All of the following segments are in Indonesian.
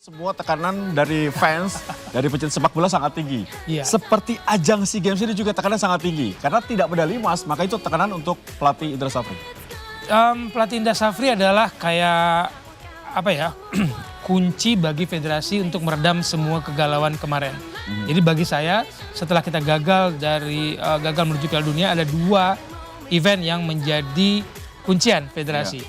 Semua tekanan dari fans, dari pecinta sepak bola sangat tinggi. Iya. Seperti ajang SEA Games ini juga tekanan sangat tinggi. Karena tidak medali emas, maka itu tekanan untuk pelatih Indra Safri. Pelatih Indra Safri adalah kayak apa ya kunci bagi federasi untuk meredam semua kegalauan kemarin. Jadi bagi saya setelah kita gagal menuju Piala Dunia ada 2 event yang menjadi kuncian federasi.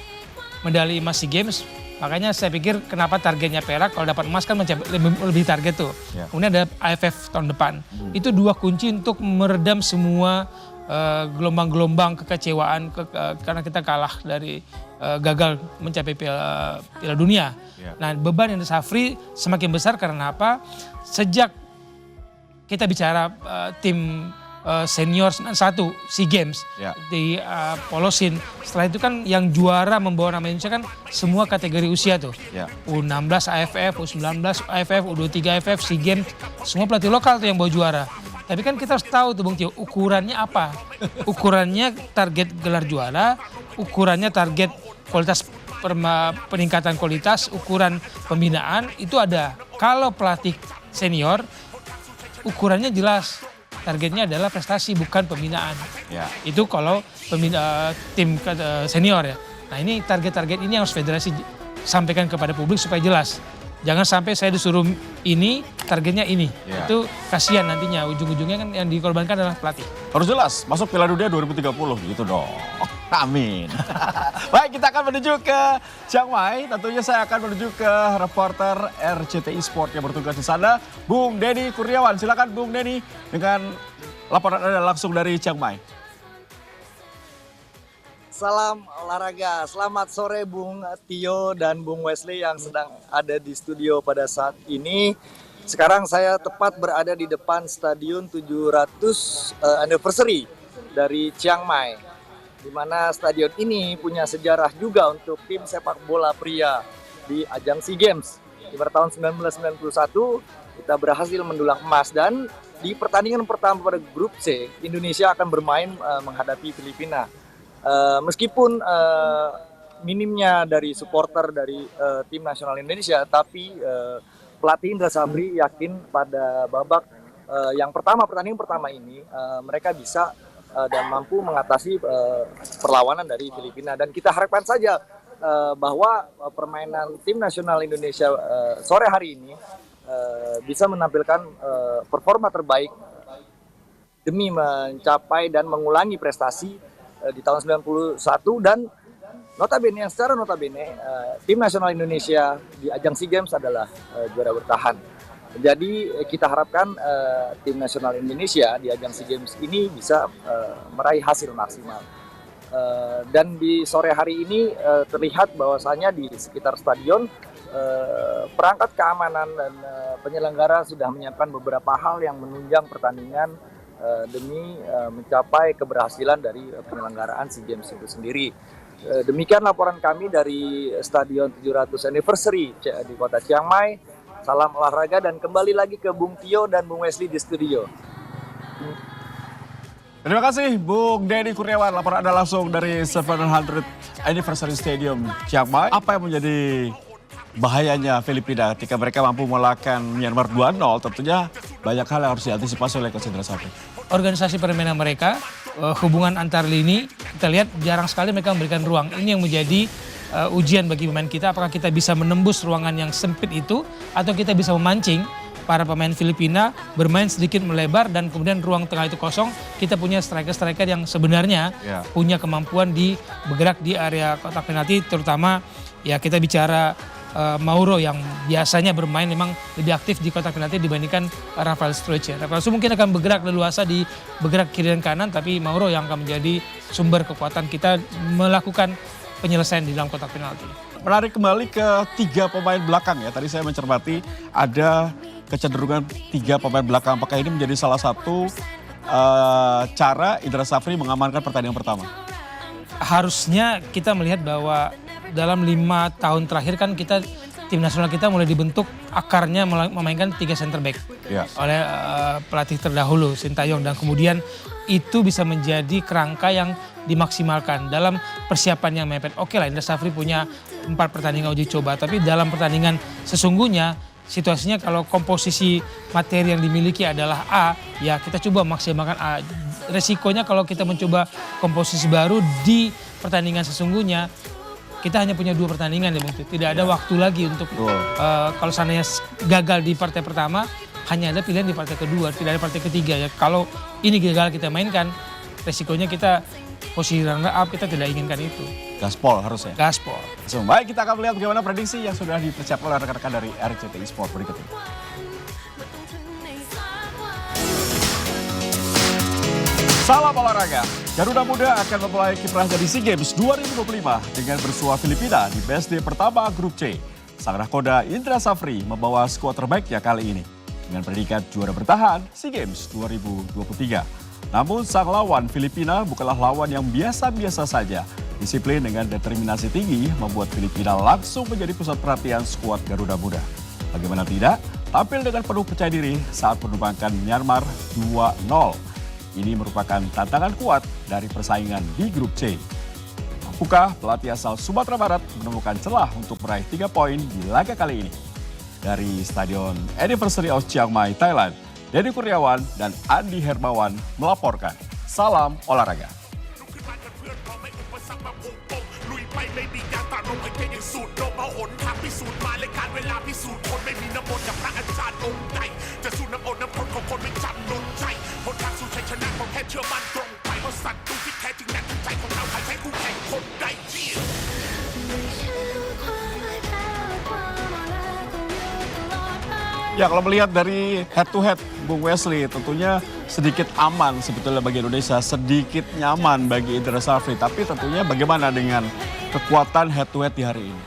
Medali emas SEA Games, makanya saya pikir kenapa targetnya perak, kalau dapat emas kan lebih target tuh. Kemudian ada AFF tahun depan. Itu 2 kunci untuk meredam semua gelombang-gelombang kekecewaan karena kita kalah dari gagal mencapai Piala Dunia. Nah, beban Indra Safri semakin besar karena apa? Sejak kita bicara tim senior 1 SEA Games di polosin. Setelah itu kan yang juara membawa nama Indonesia kan semua kategori usia tuh. U16 AFF, U19 AFF, U23 AFF, SEA Games, semua pelatih lokal tuh yang bawa juara. Tapi kan kita harus tahu tuh Bung Tio, ukurannya apa? Ukurannya target gelar juara, ukurannya target kualitas peningkatan kualitas, ukuran pembinaan itu ada. Kalau pelatih senior, ukurannya jelas. Targetnya adalah prestasi bukan pembinaan. Itu kalau tim senior ya. Nah ini target-target ini yang harus federasi sampaikan kepada publik supaya jelas. Jangan sampai saya disuruh ini, targetnya ini. Itu kasihan nantinya, ujung-ujungnya kan yang dikorbankan adalah pelatih. Harus jelas, masuk Piala Dunia 2030 gitu dong. Amin. Baik, kita akan menuju ke Chiang Mai. Tentunya saya akan menuju ke reporter RCTI Sport yang bertugas di sana, Bung Denny Kurniawan. Silakan Bung Denny dengan laporan Anda langsung dari Chiang Mai. Salam olahraga, selamat sore Bung Tio dan Bung Wesley yang sedang ada di studio pada saat ini. Sekarang saya tepat berada di depan Stadion 700 Anniversary dari Chiang Mai. Di mana stadion ini punya sejarah juga untuk tim sepak bola pria di ajang SEA Games. Di tahun 1991 kita berhasil mendulang emas dan di pertandingan pertama pada grup C, Indonesia akan bermain menghadapi Filipina. Meskipun minimnya dari supporter dari tim nasional Indonesia, tapi pelatih Indra Safri yakin pada babak pertandingan pertama ini mereka bisa dan mampu mengatasi perlawanan dari Filipina. Dan kita harapkan saja bahwa permainan tim nasional Indonesia sore hari ini bisa menampilkan performa terbaik demi mencapai dan mengulangi prestasi di tahun 91 dan notabene tim nasional Indonesia di ajang SEA Games adalah juara bertahan. Jadi kita harapkan tim nasional Indonesia di ajang SEA Games ini bisa meraih hasil maksimal. Dan di sore hari ini terlihat bahwasanya di sekitar stadion perangkat keamanan dan penyelenggara sudah menyiapkan beberapa hal yang menunjang pertandingan demi mencapai keberhasilan dari penyelenggaraan SEA Games itu sendiri. Demikian laporan kami dari Stadion 700 Anniversary di kota Chiang Mai. Salam olahraga dan kembali lagi ke Bung Tio dan Bung Wesley di studio. Terima kasih Bung Denny Kurniawan, laporan Anda langsung dari 700 Anniversary Stadium Chiang Mai. Apa yang menjadi bahayanya Filipina ketika mereka mampu mengalahkan Myanmar 2-0, tentunya banyak hal yang harus diantisipasi oleh Coach Indra Safri. Organisasi permainan mereka, hubungan antar lini, kita lihat jarang sekali mereka memberikan ruang. Ini yang menjadi ujian bagi pemain kita, apakah kita bisa menembus ruangan yang sempit itu atau kita bisa memancing para pemain Filipina bermain sedikit melebar dan kemudian ruang tengah itu kosong. Kita punya striker-striker yang sebenarnya punya kemampuan bergerak di area kotak penalti, terutama ya kita bicara Mauro yang biasanya bermain memang lebih aktif di kotak penalti dibandingkan Rafael Struich. Rafael Struich mungkin akan bergerak leluasa bergerak kiri dan kanan, tapi Mauro yang akan menjadi sumber kekuatan kita melakukan penyelesaian di dalam kotak penalti. Menarik kembali ke 3 pemain belakang ya. Tadi saya mencermati ada kecenderungan 3 pemain belakang. Apakah ini menjadi salah satu cara Indra Safri mengamankan pertandingan pertama? Harusnya kita melihat bahwa dalam 5 tahun terakhir kan tim nasional kita mulai dibentuk akarnya memainkan 3 center back oleh pelatih terdahulu Sintayong, dan kemudian itu bisa menjadi kerangka yang dimaksimalkan dalam persiapan yang mepet. Oke lah, Indra Safri punya 4 pertandingan uji coba. Tapi dalam pertandingan sesungguhnya situasinya kalau komposisi materi yang dimiliki adalah A, ya kita coba maksimalkan A. Resikonya kalau kita mencoba komposisi baru di pertandingan sesungguhnya, kita hanya punya 2 pertandingan ya Bung Tio. Tidak ada waktu lagi untuk kalau seandainya gagal di partai pertama, hanya ada pilihan di partai kedua, tidak ada partai ketiga ya. Kalau ini gagal kita mainkan, resikonya kita posisi runner up, kita tidak inginkan itu. Gaspol harus ya? Gaspol. So, baik, kita akan melihat bagaimana prediksi yang sudah dipersiapkan oleh rekan-rekan dari RCTI Sport berikut ini. Salam olahraga. Garuda Muda akan memulai kiprahnya di SEA Games 2025 dengan bersua Filipina di BSD pertama Grup C. Sang nahkoda Indra Safri membawa skuad terbaiknya kali ini dengan predikat juara bertahan SEA Games 2023. Namun sang lawan Filipina bukanlah lawan yang biasa-biasa saja. Disiplin dengan determinasi tinggi membuat Filipina langsung menjadi pusat perhatian skuad Garuda Muda. Bagaimana tidak, tampil dengan penuh percaya diri saat menumbangkan Myanmar 2-0. Ini merupakan tantangan kuat dari persaingan di Grup C. Mampukah pelatih asal Sumatera Barat menemukan celah untuk meraih 3 poin di laga kali ini? Dari Stadion Anniversary of Chiang Mai, Thailand, Dedi Kurniawan dan Andi Hermawan melaporkan. Salam olahraga. Ya, kalau melihat dari head to head Bung Wesley, tentunya sedikit aman sebetulnya bagi Indonesia, sedikit nyaman bagi Indra Safri. Tapi tentunya bagaimana dengan kekuatan head to head di hari ini?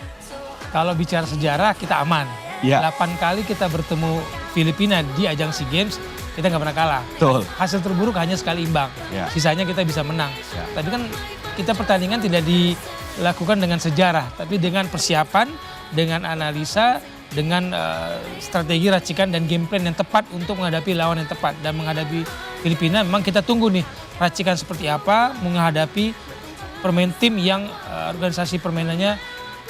Kalau bicara sejarah kita aman. Ya. 8 kali kita bertemu Filipina di ajang SEA Games, kita nggak pernah kalah. Betul. Hasil terburuk hanya sekali imbang. Ya. Sisanya kita bisa menang. Ya. Tapi kan kita pertandingan tidak dilakukan dengan sejarah, tapi dengan persiapan, dengan analisa, dengan strategi racikan dan game plan yang tepat untuk menghadapi lawan yang tepat. Dan menghadapi Filipina memang kita tunggu nih racikan seperti apa menghadapi tim yang organisasi permainannya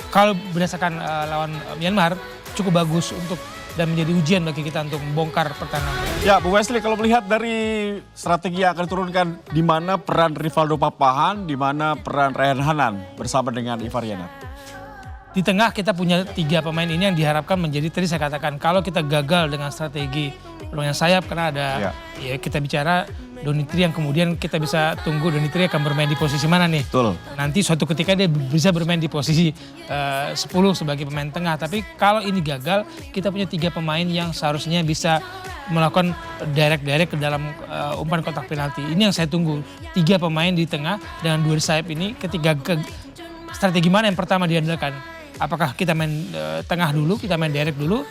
kalau berdasarkan lawan Myanmar cukup bagus untuk dan menjadi ujian bagi kita untuk membongkar pertahanan. Ya, Bu Wesley, kalau melihat dari strategi yang akan diturunkan, di mana peran Rivaldo Papahan, di mana peran Ryan Hanan bersama dengan Ivar Yanat? Di tengah kita punya 3 pemain ini yang diharapkan menjadi, tadi saya katakan, kalau kita gagal dengan strategi permainan sayap, karena ada, ya kita bicara Donitri yang kemudian kita bisa tunggu Donitri akan bermain di posisi mana nih. Betul. Nanti suatu ketika dia bisa bermain di posisi 10 sebagai pemain tengah. Tapi kalau ini gagal, kita punya 3 pemain yang seharusnya bisa melakukan direct ke dalam umpan kotak penalti. Ini yang saya tunggu. 3 pemain di tengah dengan 2 di sayap ini, ketika strategi mana yang pertama diandalkan? Apakah kita main tengah dulu, kita main direct dulu?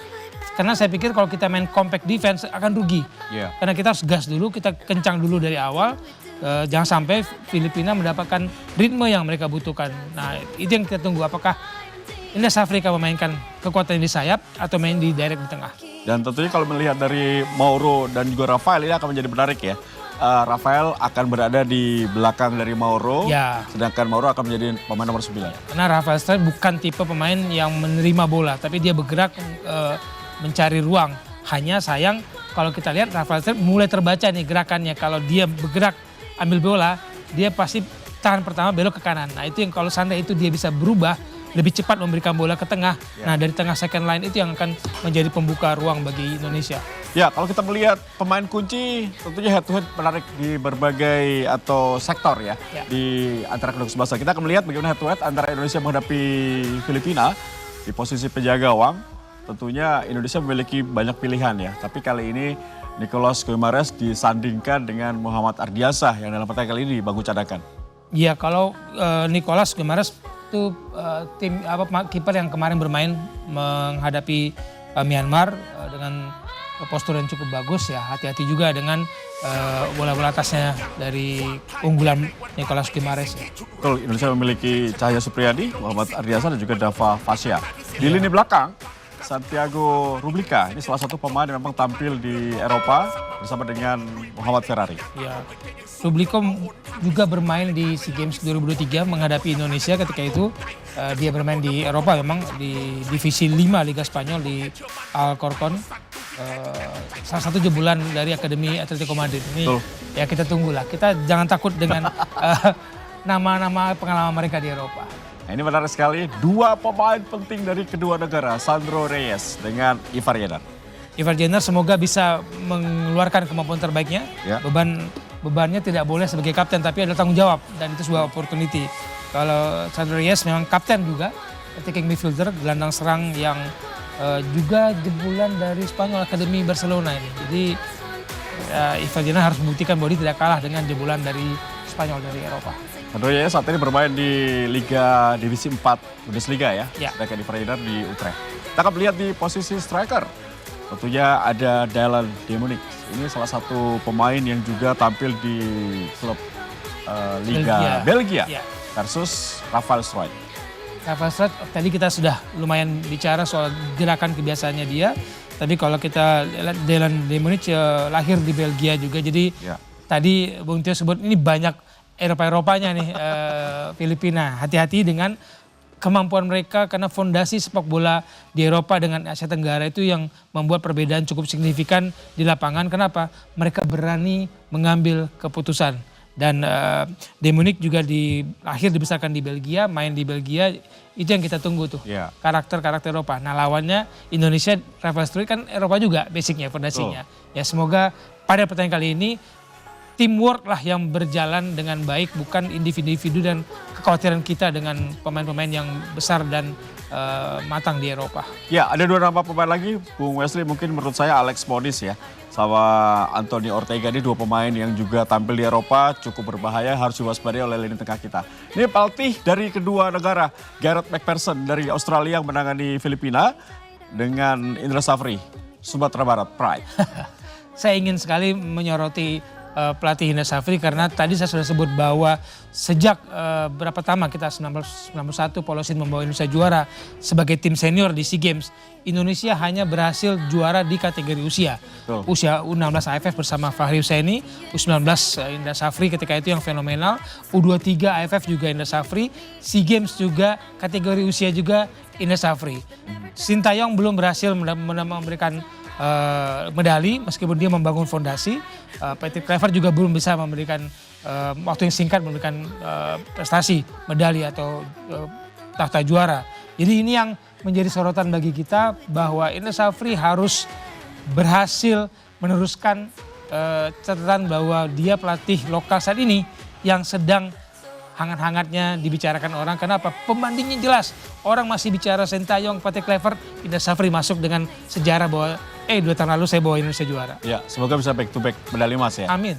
Karena saya pikir kalau kita main compact defense akan rugi. Yeah. Karena kita harus gas dulu, kita kencang dulu dari awal. Jangan sampai Filipina mendapatkan ritme yang mereka butuhkan. Nah, itu yang kita tunggu. Apakah Indra Safri akan memainkan kekuatan di sayap atau main di direct di tengah? Dan tentunya kalau melihat dari Mauro dan juga Rafael, ini akan menjadi menarik ya. Rafael akan berada di belakang dari Mauro, sedangkan Mauro akan menjadi pemain nomor 9. Karena Rafael Struijk bukan tipe pemain yang menerima bola, tapi dia bergerak mencari ruang. Hanya sayang kalau kita lihat Rafael Struijk mulai terbaca nih gerakannya. Kalau dia bergerak ambil bola, dia pasti tahan pertama belok ke kanan. Nah itu yang kalau seandainya itu dia bisa berubah, lebih cepat memberikan bola ke tengah. Nah dari tengah second line itu yang akan menjadi pembuka ruang bagi Indonesia. Ya, kalau kita melihat pemain kunci tentunya head to head menarik di berbagai atau sektor ya. Di antara kedua bangsa. Kita akan melihat bagaimana head to head antara Indonesia menghadapi Filipina di posisi penjaga gawang. Tentunya Indonesia memiliki banyak pilihan ya. Tapi kali ini Nicolas Guimarães disandingkan dengan Muhammad Ardiansah yang dalam pertandingan kali ini di bangku cadangan. Iya, kalau Nicolas Guimarães itu kiper yang kemarin bermain menghadapi Myanmar dengan postur yang cukup bagus ya. Hati-hati juga dengan bola-bola atasnya dari unggulan Nicolas Guimarães. Ya. Betul, Indonesia memiliki Cahaya Supriyadi, Muhammad Ardiansah dan juga Dava Fasya. Di lini belakang Santiago Rublica. Ini salah satu pemain yang memang tampil di Eropa bersama dengan Muhammad Ferrari. Ya, Rublico juga bermain di SEA Games 2023 menghadapi Indonesia ketika itu. Dia bermain di Eropa memang di divisi 5 Liga Spanyol di Alcorcon. Salah satu jebolan dari Akademi Atletico Madrid. Ini ya kita tunggulah. Kita jangan takut dengan nama-nama pengalaman mereka di Eropa. Nah, ini menarik sekali. Dua pemain penting dari kedua negara, Sandro Reyes dengan Ivar Jenner. Ivar Jenner semoga bisa mengeluarkan kemampuan terbaiknya. Ya. Bebannya tidak boleh sebagai kapten, tapi adalah tanggung jawab dan itu sebuah opportunity. Kalau Sandro Reyes memang kapten juga, attacking midfielder, gelandang serang yang juga jebolan dari Spanyol Akademi Barcelona ini. Jadi Ivar Jenner harus membuktikan bahwa dia tidak kalah dengan jebolan dari Spanyol dari Eropa. Sandro Reyes saat ini bermain di Liga Divisi 4 Bundesliga ya. Ya. Sedangkan Ivar Jenner di Utrecht. Kita akan lihat di posisi striker. Tentunya ada Dylan Demunic. Ini salah satu pemain yang juga tampil di klub Liga Belgia Ya. versus Rafael Struijk. Rafael Struijk, tadi kita sudah lumayan bicara soal gerakan kebiasaannya dia. Tapi kalau kita lihat Dylan Demunic lahir di Belgia juga. Jadi tadi Bung Tio sebut ini banyak Eropa-Eropanya nih Filipina. Hati-hati dengan kemampuan mereka karena fondasi sepak bola di Eropa dengan Asia Tenggara itu yang membuat perbedaan cukup signifikan di lapangan. Kenapa? Mereka berani mengambil keputusan. Dan Demunic juga lahir dibesarkan di Belgia, main di Belgia, itu yang kita tunggu tuh. Karakter-karakter Eropa. Nah lawannya Indonesia, Rafael Struijk kan Eropa juga basicnya, fondasinya. Ya semoga pada pertandingan kali ini teamwork lah yang berjalan dengan baik, bukan individu-individu dan kekhawatiran kita dengan pemain-pemain yang besar dan matang di Eropa. Ya, ada dua nama pemain lagi, Bung Wesley, mungkin menurut saya Alex Modis ya, sama Anthony Ortega, ini dua pemain yang juga tampil di Eropa, cukup berbahaya, harus diwaspadai oleh lini tengah kita. Ini pelatih dari kedua negara, Gareth McPherson dari Australia yang menangani Filipina, dengan Indra Safri, Sumatera Barat, Pride. Saya ingin sekali menyoroti pelatih Indra Safri karena tadi saya sudah sebut bahwa sejak berapa tahun kita 1991 Polosin membawa Indonesia juara sebagai tim senior di SEA Games. Indonesia hanya berhasil juara di kategori usia. Usia U16 AFF bersama Fahri Husaini, U19 Indra Safri ketika itu yang fenomenal, U23 AFF juga Indra Safri, SEA Games juga kategori usia juga Indra Safri. Sintayong belum berhasil memberikan medali meskipun dia membangun fondasi. Patrick Kluivert juga belum bisa memberikan waktu yang singkat memberikan prestasi medali atau tahta juara. Jadi ini yang menjadi sorotan bagi kita bahwa Indra Safri harus berhasil meneruskan catatan bahwa dia pelatih lokal saat ini yang sedang hangat-hangatnya dibicarakan orang. Kenapa? Pembandingnya jelas. Orang masih bicara Sintayong, Patrick Kluivert, Indra Safri masuk dengan sejarah bahwa 2 tahun lalu saya bawa Indonesia juara. Ya, semoga bisa back to back medali emas ya. Amin.